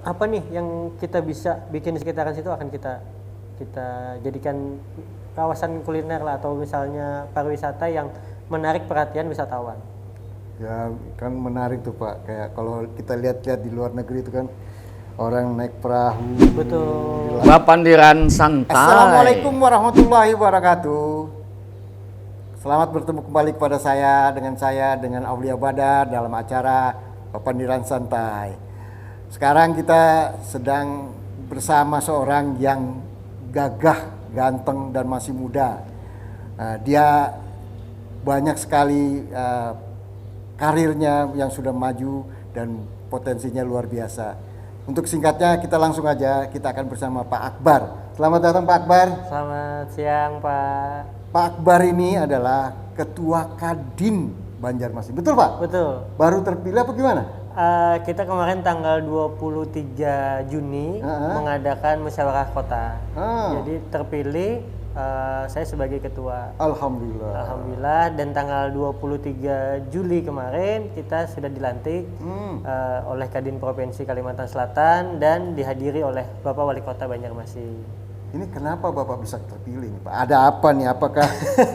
apa nih yang kita bisa bikin di sekitaran situ akan kita jadikan kawasan kuliner lah, atau misalnya pariwisata yang menarik perhatian wisatawan. Ya kan menarik tuh Pak, kayak kalau kita lihat-lihat di luar negeri itu kan orang naik perahu. Betul. Bapandiran santai. Assalamualaikum warahmatullahi wabarakatuh. Selamat bertemu kembali kepada saya dengan Aulia Badar dalam acara Papandiran Santai. Sekarang kita sedang bersama seorang yang gagah, ganteng dan masih muda. Dia banyak sekali karirnya yang sudah maju dan potensinya luar biasa. Untuk singkatnya kita langsung aja, kita akan bersama Pak Akbar. Selamat datang Pak Akbar. Selamat siang Pak. Pak Akbar ini adalah Ketua Kadin Banjarmasin. Betul Pak? Betul. Baru terpilih apa gimana? Kita kemarin tanggal 23 Juni mengadakan musyawarah kota. Jadi terpilih saya sebagai ketua. Alhamdulillah. Dan tanggal 23 Juli kemarin kita sudah dilantik oleh Kadin Provinsi Kalimantan Selatan dan dihadiri oleh Bapak Wali Kota Banjarmasin. Ini kenapa Bapak bisa terpilih nih Pak? Ada apa nih? Apakah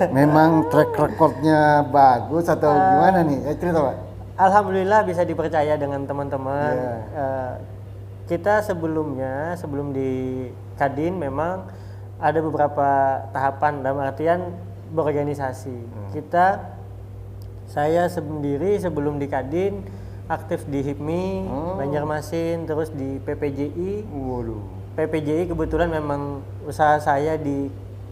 memang track recordnya bagus atau gimana nih? Cerita Pak. Alhamdulillah bisa dipercaya dengan teman-teman. Kita sebelum di Kadin memang ada beberapa tahapan dalam artian berorganisasi. Saya sendiri sebelum di Kadin aktif di HIPMI, Banjarmasin, terus di PPJI. PPJI kebetulan memang usaha saya di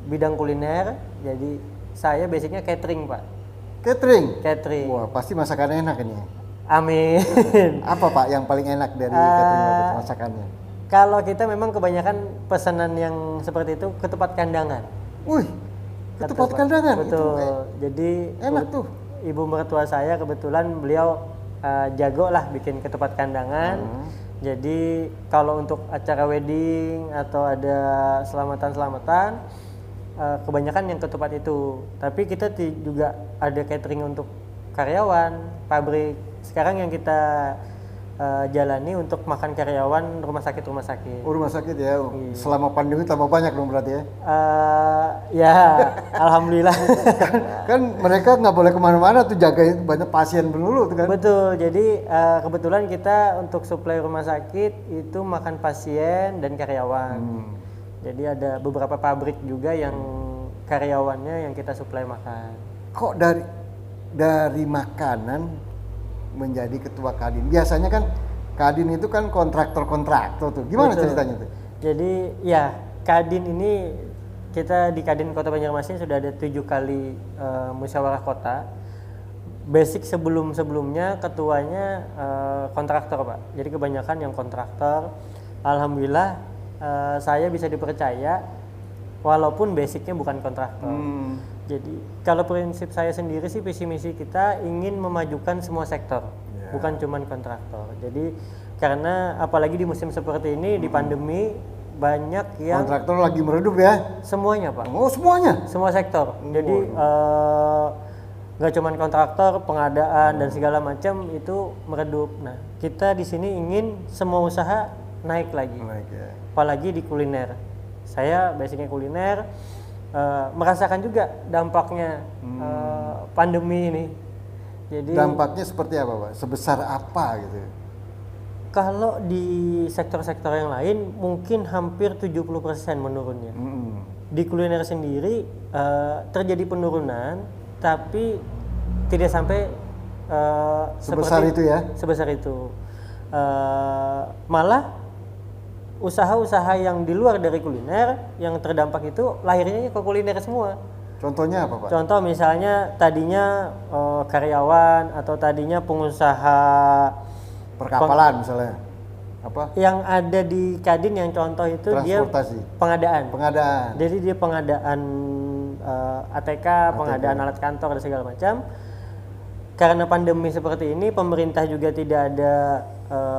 bidang kuliner, jadi saya basicnya catering Pak. Catering. Wah, pasti masakannya enak ini. Amin. Apa Pak yang paling enak dari catering masakannya? Kalau kita memang kebanyakan pesanan yang seperti itu ketupat kandangan. Wih, ketupat kandangan. Betul. Jadi enak tuh. Ibu mertua saya kebetulan beliau jago lah bikin ketupat kandangan. Jadi kalau untuk acara wedding atau ada selamatan kebanyakan yang ketupat itu. Tapi kita juga ada catering untuk karyawan, pabrik. Sekarang yang kita jalani untuk makan karyawan rumah sakit. Oh, rumah sakit ya. Selama pandemi tambah banyak dong berarti ya? Ya, alhamdulillah. kan mereka nggak boleh kemana-mana tuh, jagain banyak pasien dulu tuh kan? Betul. Jadi kebetulan kita untuk suplai rumah sakit itu makan pasien dan karyawan. Jadi ada beberapa pabrik juga yang karyawannya yang kita suplai makan. Kok dari makanan menjadi ketua Kadin? Biasanya kan Kadin itu kan kontraktor tuh. Gimana ceritanya tuh? Jadi ya Kadin ini kita di Kadin Kota Banjarmasin sudah ada 7 kali musyawarah kota. Basic sebelumnya ketuanya kontraktor Pak. Jadi kebanyakan yang kontraktor. Alhamdulillah saya bisa dipercaya walaupun basicnya bukan kontraktor. Jadi kalau prinsip saya sendiri sih, visi misi kita ingin memajukan semua sektor, bukan cuman kontraktor. Jadi karena apalagi di musim seperti ini di pandemi banyak yang kontraktor lagi meredup ya? Semuanya Pak. Oh semuanya? Semua sektor. Jadi nggak cuman kontraktor, pengadaan dan segala macam itu meredup. Nah kita di sini ingin semua usaha naik lagi. Apalagi di kuliner. Saya basicnya kuliner. Merasakan juga dampaknya pandemi ini. Jadi dampaknya seperti apa Pak? Sebesar apa gitu? Kalau di sektor-sektor yang lain mungkin hampir 70% menurunnya. Di kuliner sendiri terjadi penurunan, tapi tidak sampai sebesar itu ya? Sebesar itu. Malah usaha-usaha yang di luar dari kuliner yang terdampak itu lahirnya ke kuliner semua. Contohnya apa Pak? Contoh misalnya tadinya karyawan atau tadinya pengusaha perkapalan misalnya. Apa? Yang ada di Kadin yang contoh itu dia pengadaan. Jadi dia pengadaan ATK, pengadaan alat kantor dan segala macam. Karena pandemi seperti ini, pemerintah juga tidak ada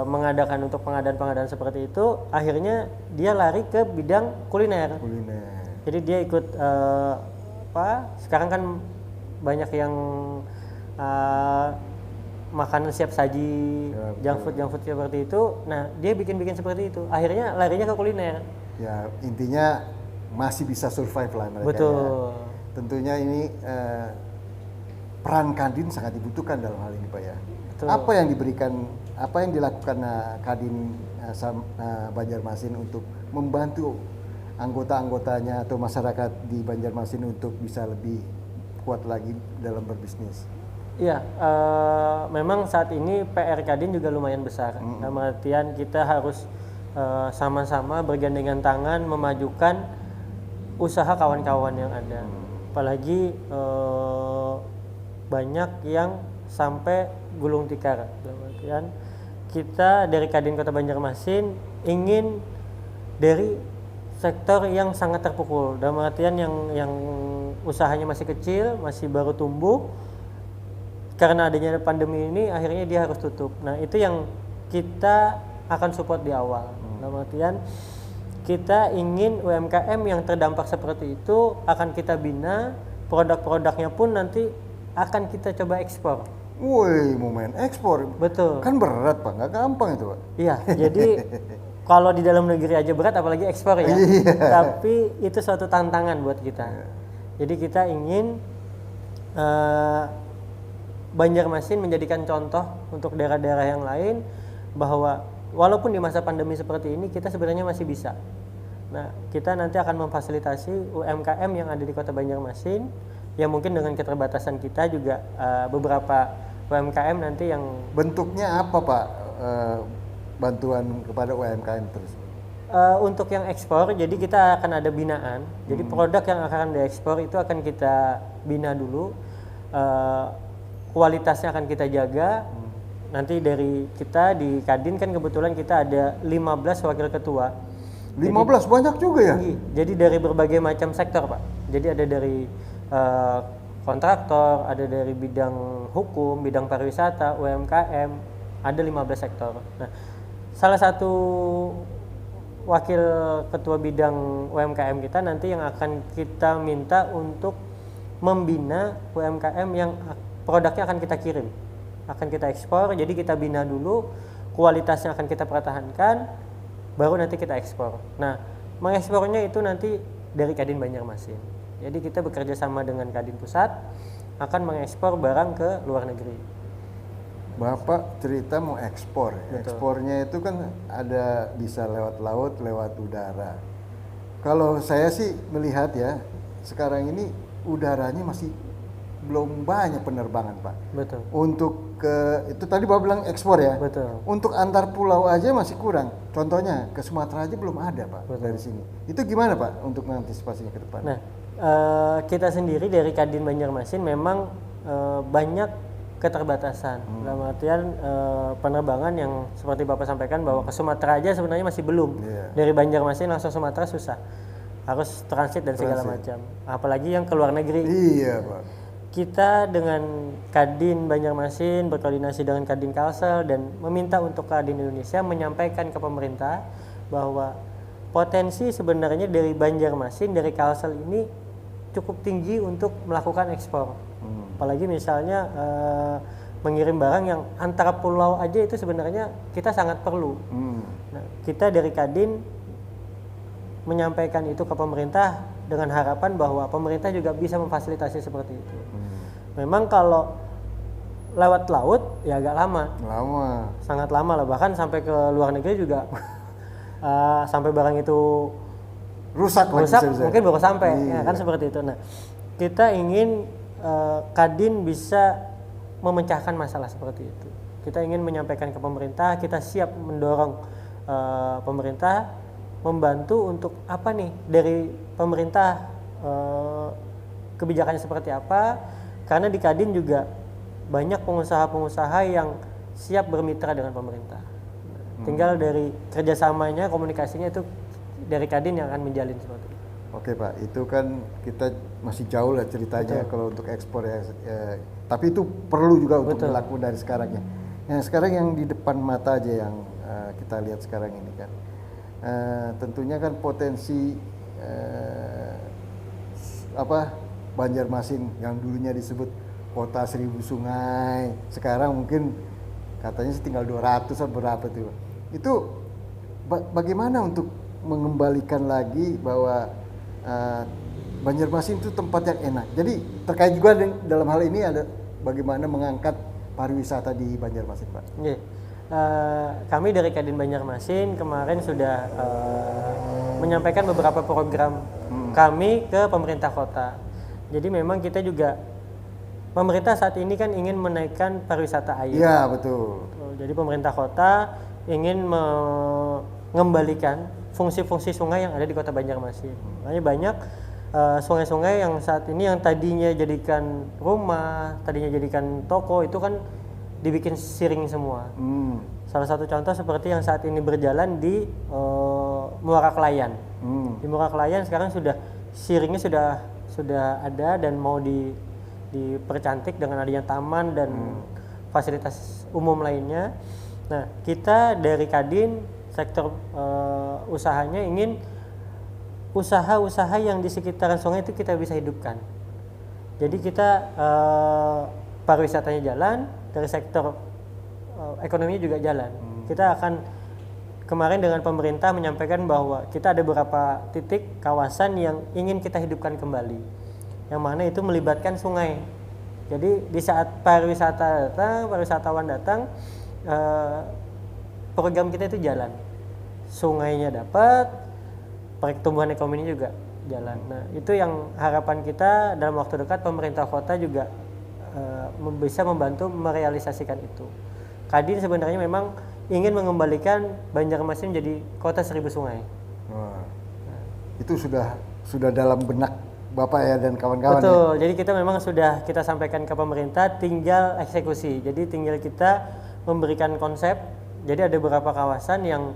mengadakan untuk pengadaan seperti itu. Akhirnya dia lari ke bidang kuliner. Jadi dia ikut sekarang kan banyak yang makanan siap saji, Ya, junk food seperti itu. Nah, dia bikin seperti itu. Akhirnya larinya ke kuliner. Ya intinya masih bisa survive lah mereka. Betul. Ya. Tentunya ini peran Kadin sangat dibutuhkan dalam hal ini Pak ya. Betul. Apa yang dilakukan Kadin Banjarmasin untuk membantu anggota-anggotanya atau masyarakat di Banjarmasin untuk bisa lebih kuat lagi dalam berbisnis? Iya, memang saat ini PR Kadin juga lumayan besar. Dalam artian kita harus sama-sama bergandengan tangan memajukan usaha kawan-kawan yang ada. Apalagi banyak yang sampai gulung tikar. Dalam artian kita dari Kadin Kota Banjarmasin ingin dari sektor yang sangat terpukul. Dalam artian yang usahanya masih kecil, masih baru tumbuh. Karena adanya pandemi ini akhirnya dia harus tutup. Nah, itu yang kita akan support di awal. Dalam artian kita ingin UMKM yang terdampak seperti itu akan kita bina, produk-produknya pun nanti akan kita coba ekspor. Woi, mau main ekspor? Betul. Kan berat Pak, nggak gampang itu Pak. Iya, jadi kalau di dalam negeri aja berat, apalagi ekspor ya. Iya. Tapi itu suatu tantangan buat kita. Jadi kita ingin Banjarmasin menjadikan contoh untuk daerah-daerah yang lain bahwa walaupun di masa pandemi seperti ini kita sebenarnya masih bisa. Nah, kita nanti akan memfasilitasi UMKM yang ada di Kota Banjarmasin yang mungkin dengan keterbatasan kita juga beberapa UMKM nanti yang bentuknya apa Pak bantuan kepada UMKM terus? Untuk yang ekspor, jadi kita akan ada binaan. Jadi produk yang akan diekspor itu akan kita bina dulu. Kualitasnya akan kita jaga. Nanti dari kita di Kadin kan kebetulan kita ada 15 wakil ketua. 15 banyak juga ya? Jadi dari berbagai macam sektor Pak. Jadi ada dari kontraktor, ada dari bidang hukum, bidang pariwisata, UMKM, ada 15 sektor. Nah, salah satu wakil ketua bidang UMKM kita nanti yang akan kita minta untuk membina UMKM yang produknya akan kita kirim, akan kita ekspor. Jadi kita bina dulu, kualitasnya akan kita pertahankan, baru nanti kita ekspor. Nah, mengekspornya itu nanti dari Kadin Banjarmasin. Jadi kita bekerja sama dengan Kadin Pusat, akan mengekspor barang ke luar negeri. Bapak cerita mau ekspor. Betul. Ekspornya itu kan ada bisa lewat laut, lewat udara. Kalau saya sih melihat ya, sekarang ini udaranya masih belum banyak penerbangan Pak. Betul. Untuk itu tadi Bapak bilang ekspor ya. Betul. Untuk antar pulau aja masih kurang. Contohnya ke Sumatera aja belum ada Pak. Betul. Dari sini. Itu gimana Pak untuk mengantisipasinya ke depan? Nah, kita sendiri dari Kadin Banjarmasin memang banyak keterbatasan. Dalam artian penerbangan yang seperti Bapak sampaikan bahwa ke Sumatera aja sebenarnya masih belum. Dari Banjarmasin langsung Sumatera susah. Harus transit dan segala macam. Apalagi yang ke luar negeri. Iya Pak. Kita dengan Kadin Banjarmasin berkoordinasi dengan Kadin Kalsel dan meminta untuk Kadin Indonesia menyampaikan ke pemerintah bahwa potensi sebenarnya dari Banjarmasin, dari Kalsel ini cukup tinggi untuk melakukan ekspor. Apalagi misalnya mengirim barang yang antara pulau aja itu sebenarnya kita sangat perlu. Nah, kita dari Kadin menyampaikan itu ke pemerintah dengan harapan bahwa pemerintah juga bisa memfasilitasi seperti itu. Memang kalau lewat laut ya agak lama. Sangat lama lah, bahkan sampai ke luar negeri juga sampai barang itu rusak mungkin baru sampai. Ya kan seperti itu. Nah, kita ingin Kadin bisa memecahkan masalah seperti itu. Kita ingin menyampaikan ke pemerintah, kita siap mendorong pemerintah membantu untuk apa nih dari pemerintah, kebijakannya seperti apa. Karena di Kadin juga banyak pengusaha-pengusaha yang siap bermitra dengan pemerintah. Tinggal dari kerjasamanya, komunikasinya itu dari Kadin yang akan menjalin seperti itu. Oke Pak, itu kan kita masih jauh lah ceritanya. Betul. Kalau untuk ekspor ya, tapi itu perlu juga untuk dilakukan dari sekarang ya. Yang sekarang yang di depan mata aja yang kita lihat sekarang ini kan, tentunya kan potensi Banjarmasin yang dulunya disebut kota 1000 sungai, sekarang mungkin katanya sih tinggal 200 atau berapa tuh. Itu bagaimana untuk mengembalikan lagi bahwa Banjarmasin itu tempat yang enak. Jadi terkait juga dalam hal ini ada bagaimana mengangkat pariwisata di Banjarmasin, Pak. Yeah. Kami dari Kadin Banjarmasin kemarin sudah menyampaikan beberapa program kami ke pemerintah kota. Jadi memang kita juga, pemerintah saat ini kan ingin menaikkan pariwisata air. Iya, betul. Jadi pemerintah kota ingin mengembalikan fungsi-fungsi sungai yang ada di kota Banjarmasin. Makanya banyak sungai-sungai yang saat ini yang tadinya jadikan rumah, tadinya jadikan toko, itu kan dibikin siring semua. Salah satu contoh seperti yang saat ini berjalan di Muara Kelayan. Di Muara Kelayan sekarang sudah siringnya sudah ada dan mau dipercantik dengan adanya taman dan fasilitas umum lainnya. Nah, kita dari Kadin sektor usahanya ingin usaha-usaha yang di sekitaran sungai itu kita bisa hidupkan. Jadi kita pariwisatanya jalan, dari sektor ekonominya juga jalan. Kita akan kemarin dengan pemerintah menyampaikan bahwa kita ada beberapa titik kawasan yang ingin kita hidupkan kembali, yang mana itu melibatkan sungai. Jadi di saat pariwisatawan datang, program kita itu jalan, sungainya dapat, pertumbuhan ekonominya juga jalan. Nah, itu yang harapan kita dalam waktu dekat pemerintah kota juga bisa membantu merealisasikan itu. Kadin sebenarnya memang ingin mengembalikan Banjarmasin menjadi kota 1000 sungai. Wah, itu sudah dalam benak Bapak ya dan kawan-kawan. Betul. Ya? Jadi kita memang sudah kita sampaikan ke pemerintah, tinggal eksekusi. Jadi tinggal kita memberikan konsep. Jadi ada beberapa kawasan yang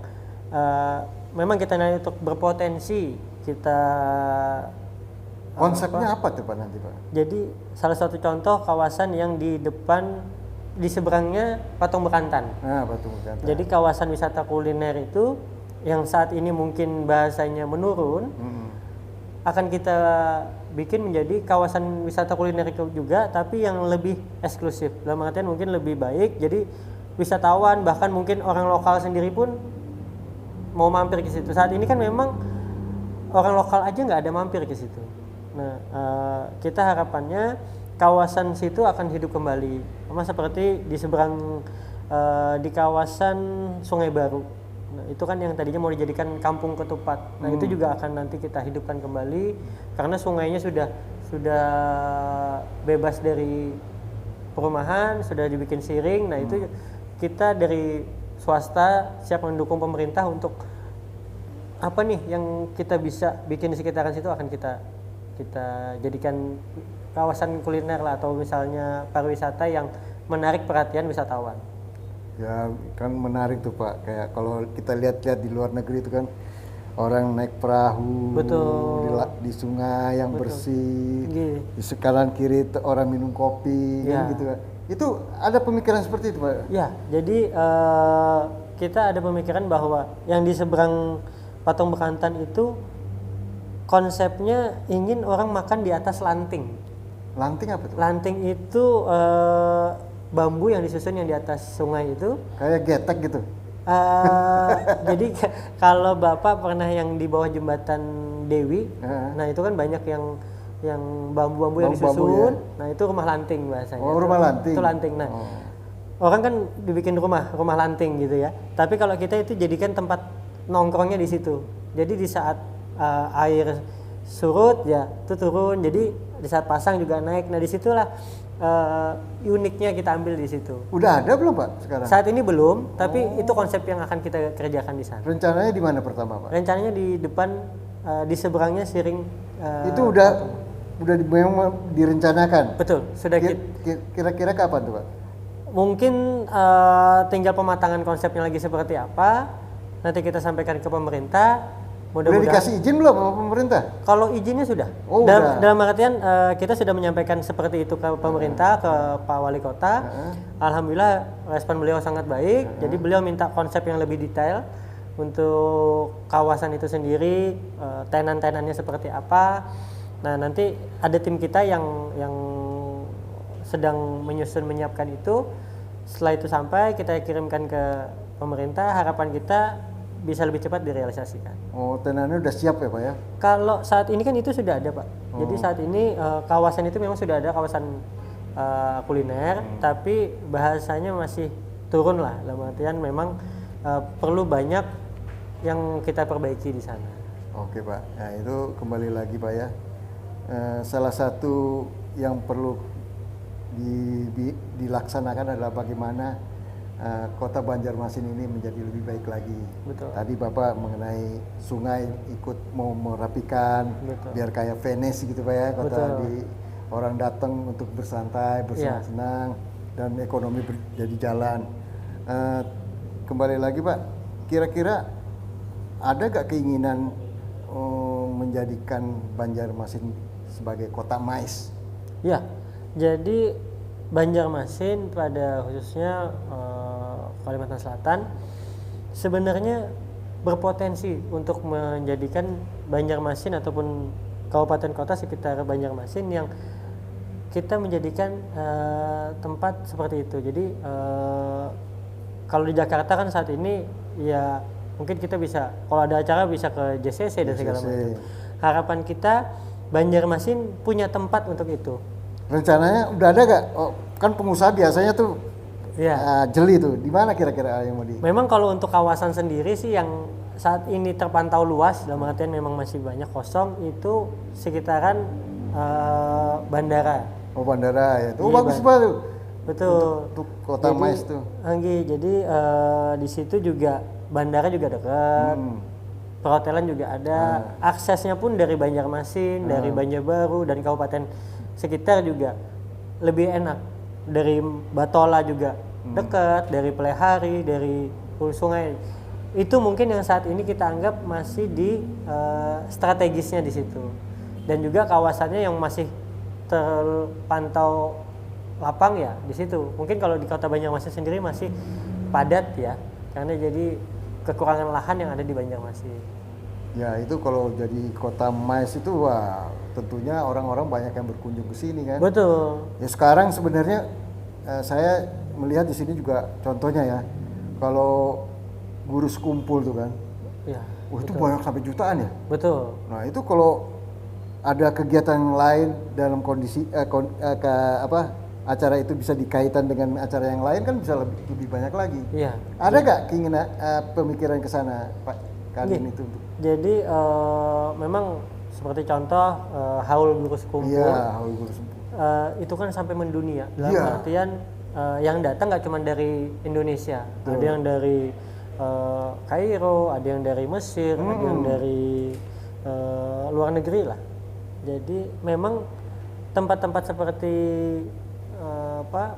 memang kita nanti untuk berpotensi kita. Konsepnya apa tuh Pak nanti Pak? Jadi salah satu contoh kawasan yang di seberangnya Patung Bekantan. Nah, Patung Bekantan. Jadi kawasan wisata kuliner itu yang saat ini mungkin bahasanya menurun, akan kita bikin menjadi kawasan wisata kuliner juga, tapi yang lebih eksklusif. Dalam artian mungkin lebih baik. Jadi wisatawan bahkan mungkin orang lokal sendiri pun mau mampir ke situ. Saat ini kan memang orang lokal aja nggak ada mampir ke situ. Nah, kita harapannya kawasan situ akan hidup kembali, sama seperti di seberang di kawasan Sungai Baru. Nah, itu kan yang tadinya mau dijadikan kampung ketupat. Nah, itu juga akan nanti kita hidupkan kembali karena sungainya sudah bebas dari perumahan, sudah dibikin siring. Nah, itu kita dari swasta siap mendukung pemerintah untuk apa nih yang kita bisa bikin di sekitaran situ, akan kita jadikan kawasan kuliner lah, atau misalnya pariwisata yang menarik perhatian wisatawan. Ya kan menarik tuh Pak, kayak kalau kita lihat-lihat di luar negeri itu kan orang naik perahu. Betul. Di sungai yang Betul. bersih. Gih. Di kanan kiri orang minum kopi, Ya. kan gitu kan. Itu ada pemikiran seperti itu Pak? Ya, jadi kita ada pemikiran bahwa yang di seberang Patung Bekantan itu konsepnya ingin orang makan di atas lanting. Lanting apa tuh? Lanting itu bambu yang disusun yang di atas sungai itu. Kayak getek gitu? Jadi kalau Bapak pernah yang di bawah jembatan Dewi, nah itu kan banyak yang bambu-bambu yang disusun. Ya? Nah itu rumah lanting bahasanya. Oh, rumah lanting. Itu lanting. Nah, orang kan dibikin rumah lanting gitu ya. Tapi kalau kita itu jadikan tempat nongkrongnya di situ. Jadi di saat air surut ya itu turun. Jadi di saat pasang juga naik. Nah disitulah uniknya kita ambil di situ. Udah ada belum Pak sekarang? Saat ini belum, tapi itu konsep yang akan kita kerjakan di sana. Rencananya di mana pertama Pak? Rencananya di depan, di seberangnya siring. Itu udah memang direncanakan? Betul, sudah Kira-kira kapan tuh Pak? Mungkin tinggal pematangan konsepnya lagi seperti apa. Nanti kita sampaikan ke pemerintah. Udah dikasih izin belum sama pemerintah? Kalau izinnya sudah. Oh, dalam artian kita sudah menyampaikan seperti itu ke pemerintah, ke Pak Wali Kota. Alhamdulillah respon beliau sangat baik. Jadi beliau minta konsep yang lebih detail untuk kawasan itu sendiri, tenan-tenannya seperti apa. Nah nanti ada tim kita yang sedang menyusun menyiapkan itu. Setelah itu sampai kita kirimkan ke pemerintah, harapan kita bisa lebih cepat direalisasikan. Oh, tenannya udah siap ya Pak ya? Kalau saat ini kan itu sudah ada Pak. Jadi saat ini kawasan itu memang sudah ada kawasan kuliner, tapi bahasanya masih turun lah. Dalam artian memang perlu banyak yang kita perbaiki di sana. Oke Pak, nah itu kembali lagi Pak ya. Salah satu yang perlu dilaksanakan adalah bagaimana kota Banjarmasin ini menjadi lebih baik lagi. Betul. Tadi Bapak mengenai sungai ikut mau merapikan, Betul. biar kayak Venice gitu Pak ya, kota Betul. orang datang untuk bersantai, bersenang-senang, dan ekonomi jadi jalan. Kembali lagi Pak, kira-kira ada gak keinginan menjadikan Banjarmasin sebagai kota mais? Ya, jadi Banjarmasin pada khususnya Kalimantan Selatan sebenarnya berpotensi untuk menjadikan Banjarmasin ataupun kabupaten kota sekitar Banjarmasin yang kita menjadikan tempat seperti itu. Jadi kalau di Jakarta kan saat ini ya mungkin kita bisa kalau ada acara bisa ke JCC dan segala macam. Harapan kita Banjarmasin punya tempat untuk itu. Rencananya udah ada gak? Oh, kan pengusaha biasanya tuh jeli tuh. Di mana kira-kira yang mau di? Memang kalau untuk kawasan sendiri sih yang saat ini terpantau luas, dalam artian memang masih banyak kosong itu sekitaran bandara. Oh bandara ya. Oh bagus Pak tuh. Betul. Untuk kota mais tuh. Anggi, jadi di situ juga bandara juga dekat. Perhotelan juga ada. Aksesnya pun dari Banjarmasin, dari Banjarbaru dan kabupaten sekitar juga lebih enak. Dari Batola juga dekat, dari Pelehari, dari hulu sungai. Itu mungkin yang saat ini kita anggap masih di strategisnya di situ. Dan juga kawasannya yang masih terpantau lapang ya di situ. Mungkin kalau di Kota Banjarmasin sendiri masih padat ya, karena jadi kekurangan lahan yang ada di Banjarmasin. Ya itu kalau jadi kota mais itu wah tentunya orang-orang banyak yang berkunjung ke sini kan. Betul. Ya sekarang sebenarnya saya melihat di sini juga contohnya ya. Kalau guru sekumpul tuh kan. Ya. Wah itu banyak sampai jutaan ya. Betul. Nah itu kalau ada kegiatan lain dalam kondisi acara itu bisa dikaitkan dengan acara yang lain kan bisa lebih banyak lagi. Iya. Ada nggak keinginan pemikiran ke sana Pak Kadin itu? Jadi memang seperti contoh haul guru sekumpul. Iya, haul guru sekumpul. Itu kan sampai mendunia. Dalam artian yang datang nggak cuma dari Indonesia, ada yang dari Kairo, ada yang dari Mesir, ada yang dari luar negeri lah. Jadi memang tempat-tempat seperti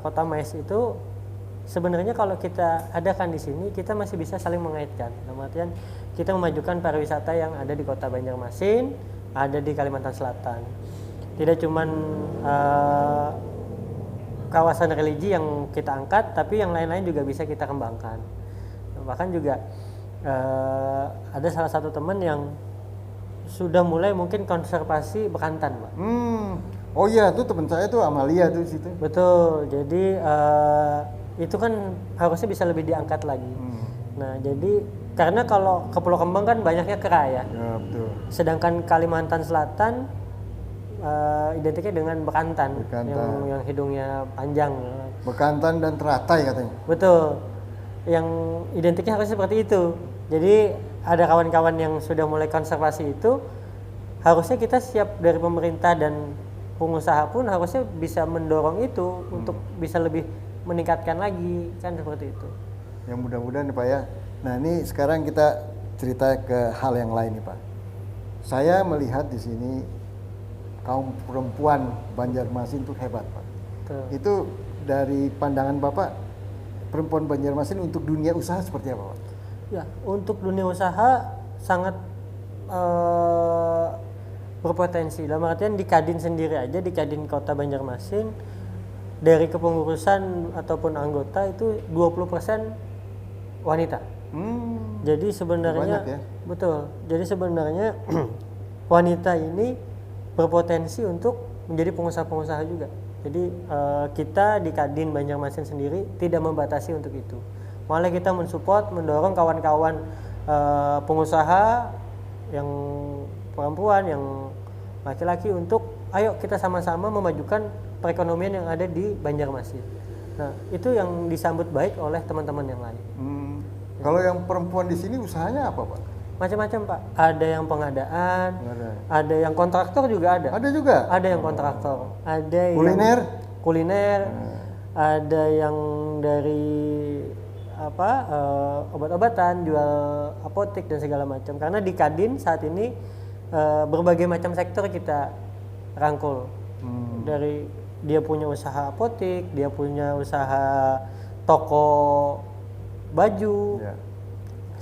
Kota Mais itu sebenarnya kalau kita adakan di sini kita masih bisa saling mengaitkan. Dalam artian kita memajukan pariwisata yang ada di Kota Banjarmasin, ada di Kalimantan Selatan. Tidak cuman kawasan religi yang kita angkat, tapi yang lain-lain juga bisa kita kembangkan. Bahkan juga ada salah satu teman yang sudah mulai mungkin konservasi bekantan, Pak. Oh iya, tuh teman saya tuh Amalia tuh di situ. Betul. Jadi itu kan harusnya bisa lebih diangkat lagi. Nah, jadi karena kalau ke Pulau Kembang kan banyaknya kera ya. Ya, betul. Sedangkan Kalimantan Selatan identiknya dengan bekantan. Yang hidungnya panjang. Bekantan dan teratai katanya. Betul. Yang identiknya harusnya seperti itu. Jadi ada kawan-kawan yang sudah mulai konservasi itu, harusnya kita siap dari pemerintah dan pengusaha pun harusnya bisa mendorong itu untuk bisa lebih meningkatkan lagi, kan seperti itu. Ya mudah-mudahan nih Pak ya. Nah ini sekarang kita cerita ke hal yang lain nih Pak. Saya melihat di sini kaum perempuan Banjarmasin itu hebat Pak. Betul. Itu dari pandangan Bapak, perempuan Banjarmasin untuk dunia usaha seperti apa Pak? Ya, untuk dunia usaha sangat berpotensi. Dalam artian di Kadin sendiri aja, di Kadin Kota Banjarmasin, dari kepengurusan ataupun anggota itu 20% wanita. Jadi sebenarnya banyak ya? Betul. Jadi sebenarnya wanita ini berpotensi untuk menjadi pengusaha-pengusaha juga. Jadi kita di Kadin Banjarmasin sendiri tidak membatasi untuk itu. Malah kita mensupport, mendorong kawan-kawan pengusaha yang perempuan, yang laki-laki untuk ayo kita sama-sama memajukan perekonomian yang ada di Banjarmasin. Nah, itu yang disambut baik oleh teman-teman yang lain. Kalau yang perempuan di sini usahanya apa, Pak? Macam-macam, Pak. Ada yang pengadaan, ada yang kontraktor juga ada. Ada juga? Ada yang kontraktor. Ada kuliner? Yang kuliner. Ada yang dari obat-obatan, jual apotek dan segala macam. Karena di Kadin saat ini berbagai macam sektor kita rangkul. Dari dia punya usaha apotek, dia punya usaha toko baju.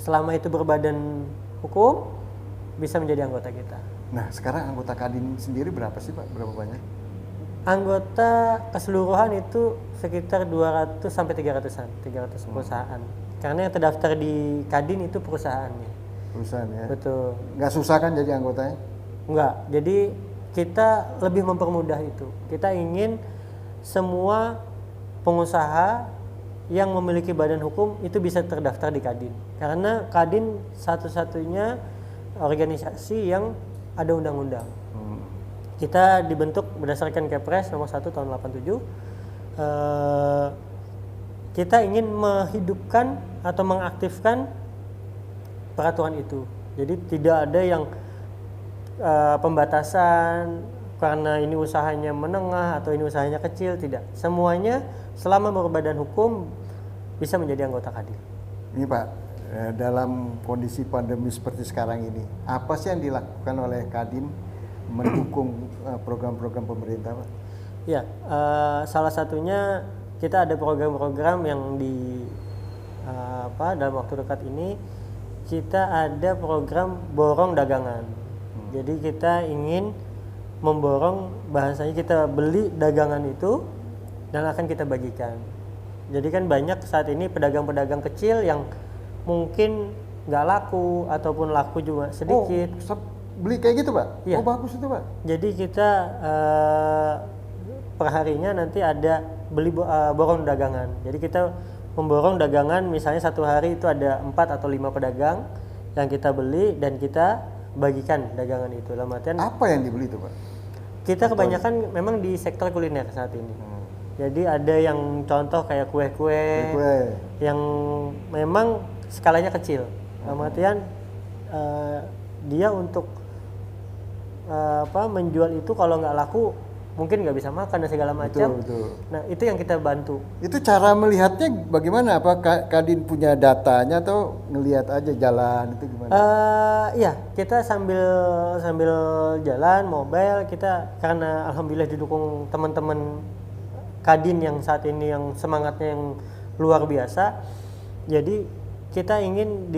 Selama itu berbadan hukum, bisa menjadi anggota kita. Nah, sekarang anggota Kadin sendiri berapa sih, Pak? Berapa banyak? Anggota keseluruhan itu sekitar 200 sampai 300-an, 300 perusahaan. Karena yang terdaftar di Kadin itu perusahaannya. Perusahaan ya? Betul. Nggak susah kan jadi anggotanya? Nggak. Jadi kita lebih mempermudah itu. Kita ingin semua pengusaha yang memiliki badan hukum itu bisa terdaftar di Kadin. Karena Kadin satu-satunya organisasi yang ada undang-undang. Kita dibentuk berdasarkan Kepres nomor 1 tahun 87. Kita ingin menghidupkan atau mengaktifkan peraturan itu. Jadi tidak ada yang pembatasan karena ini usahanya menengah atau ini usahanya kecil, tidak. Semuanya selama berbadan hukum bisa menjadi anggota Kadin. Ini Pak, dalam kondisi pandemi seperti sekarang ini, apa sih yang dilakukan oleh Kadin mendukung program-program pemerintah, Pak? Ya, salah satunya kita ada program-program yang dalam waktu dekat ini kita ada program borong dagangan. Jadi kita ingin memborong, bahasanya kita beli dagangan itu dan akan kita bagikan. Jadi kan banyak saat ini pedagang-pedagang kecil yang mungkin nggak laku ataupun laku juga sedikit. Beli kayak gitu, Pak? Iya. Oh, bagus itu, Pak. Jadi kita perharinya nanti ada beli borong dagangan. Jadi kita memborong dagangan, misalnya satu hari itu ada 4 atau 5 pedagang yang kita beli dan kita bagikan dagangan itu. Dalam artian apa yang dibeli itu, Pak? Kita kebanyakan memang di sektor kuliner saat ini. Jadi ada yang contoh kayak kue-kue yang memang skalanya kecil. Dalam artian dia untuk menjual itu kalau nggak laku mungkin nggak bisa makan dan segala macam. Betul. Nah, itu yang kita bantu. Itu cara melihatnya bagaimana? Apa Kadin punya datanya atau ngelihat aja jalan itu gimana? Iya, kita sambil jalan mobile, kita karena alhamdulillah didukung teman-teman Kadin yang saat ini yang semangatnya yang luar biasa. Jadi kita ingin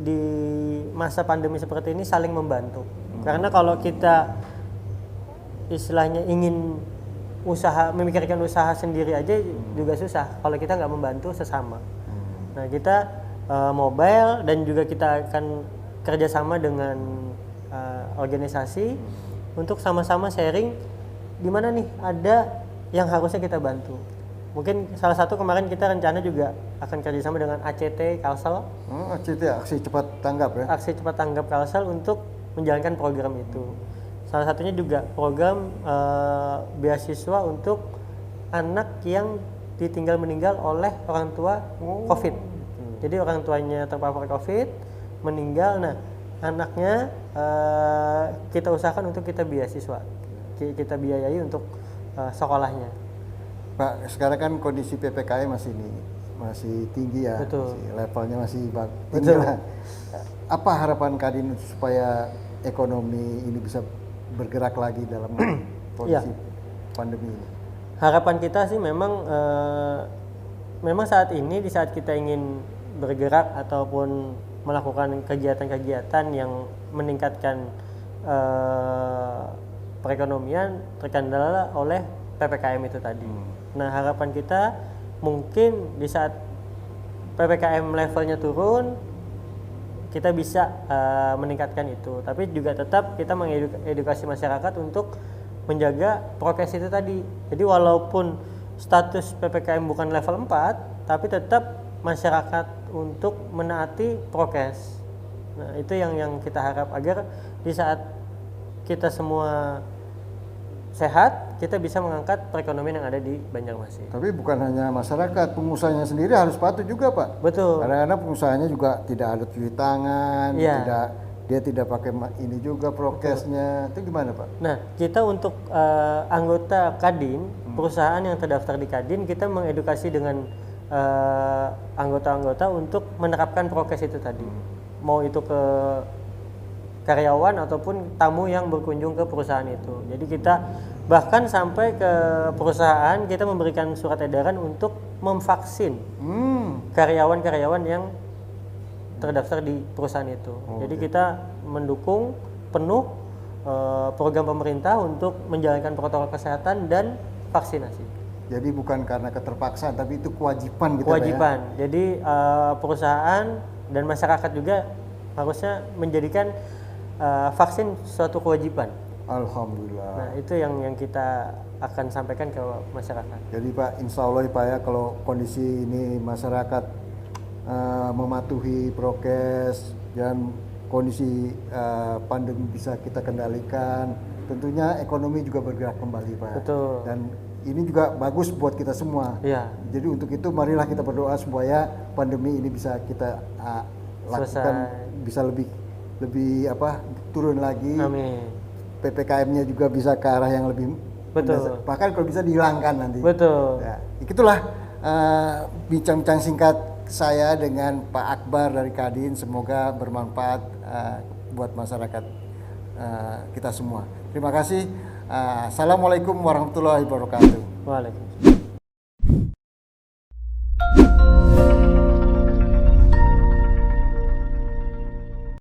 di masa pandemi seperti ini saling membantu. Karena kalau kita istilahnya ingin memikirkan usaha sendiri aja juga susah kalau kita nggak membantu sesama. Nah, kita mobile dan juga kita akan kerjasama dengan organisasi untuk sama-sama sharing di mana nih ada yang harusnya kita bantu. Mungkin salah satu kemarin kita rencana juga akan kerjasama dengan ACT Kalsel. ACT, Aksi Cepat Tanggap ya? Aksi Cepat Tanggap Kalsel untuk menjalankan program itu. Salah satunya juga program beasiswa untuk anak yang ditinggal meninggal oleh orang tua COVID. Jadi orang tuanya terpapar COVID, meninggal, nah anaknya kita usahakan untuk kita beasiswa, kita biayai untuk sekolahnya. Pak, sekarang kan kondisi PPKM masih tinggi ya. Betul. Levelnya masih tinggi lah. Apa harapan Kadin supaya ekonomi ini bisa bergerak lagi dalam kondisi pandemi ini? Harapan kita sih memang saat ini di saat kita ingin bergerak ataupun melakukan kegiatan-kegiatan yang meningkatkan perekonomian terkendala oleh PPKM itu tadi. Nah, harapan kita mungkin di saat PPKM levelnya turun kita bisa meningkatkan itu, tapi juga tetap kita mengedukasi masyarakat untuk menjaga prokes itu tadi. Jadi walaupun status PPKM bukan level 4, tapi tetap masyarakat untuk menaati prokes. Nah, itu yang kita harap agar di saat kita semua sehat, kita bisa mengangkat perekonomian yang ada di Banjarmasin. Tapi bukan hanya masyarakat, pengusahanya sendiri harus patuh juga, Pak. Betul. Kadang-kadang pengusahanya juga tidak ada cuci tangan, Iya. dia tidak pakai ini juga prokesnya. Itu gimana, Pak? Nah, kita untuk anggota Kadin, perusahaan yang terdaftar di Kadin, kita mengedukasi dengan anggota-anggota untuk menerapkan prokes itu tadi. Mau itu ke karyawan ataupun tamu yang berkunjung ke perusahaan itu. Jadi kita bahkan sampai ke perusahaan kita memberikan surat edaran untuk memvaksin karyawan-karyawan yang terdaftar di perusahaan itu. Jadi kita mendukung penuh program pemerintah untuk menjalankan protokol kesehatan dan vaksinasi. Jadi bukan karena keterpaksaan, tapi itu kewajiban kita. Kewajiban. Jadi perusahaan dan masyarakat juga harusnya menjadikan vaksin suatu kewajiban. Alhamdulillah. Nah, itu yang kita akan sampaikan ke masyarakat. Jadi Pak, insya Allah Pak ya, kalau kondisi ini masyarakat mematuhi prokes dan kondisi pandemi bisa kita kendalikan, tentunya ekonomi juga bergerak kembali Pak. Betul. Dan ini juga bagus buat kita semua. Iya. Jadi untuk itu marilah kita berdoa supaya pandemi ini bisa kita lakukan, bisa lebih turun lagi. Amin. PPKM-nya juga bisa ke arah yang lebih, betul. Bahkan kalau bisa dihilangkan nanti. Betul. Ya, itulah bincang-bincang singkat saya dengan Pak Akbar dari Kadin. Semoga bermanfaat buat masyarakat kita semua. Terima kasih. Assalamualaikum warahmatullahi wabarakatuh. Waalaikumsalam.